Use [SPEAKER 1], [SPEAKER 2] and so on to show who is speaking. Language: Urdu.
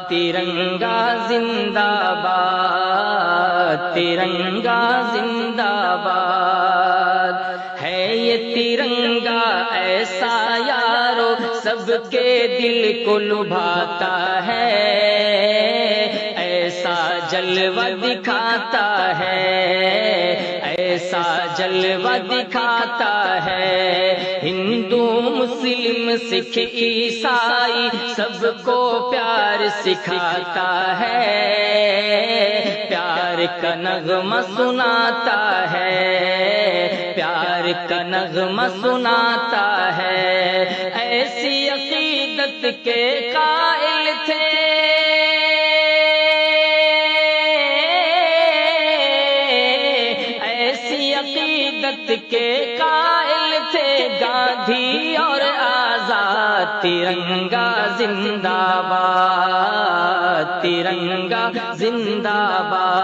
[SPEAKER 1] ترنگا زندہ باد، ترنگا زندہ باد ہے یہ ترنگا ایسا یارو سب کے دل کو لبھاتا ہے، ایسا جلوہ دکھاتا ہے، ایسا جلوہ دکھاتا ہے۔ ہندو مسلم سکھ عیسائی سب کو پیار سکھاتا ہے، پیار کا نغمہ سناتا ہے، پیار کا نغمہ سناتا ہے۔ ایسی عقیدت کے قائل تھے عقیدت کے قائل تھے گاندھی اور آزاد۔ ترنگا زندہ باد، ترنگا زندہ باد۔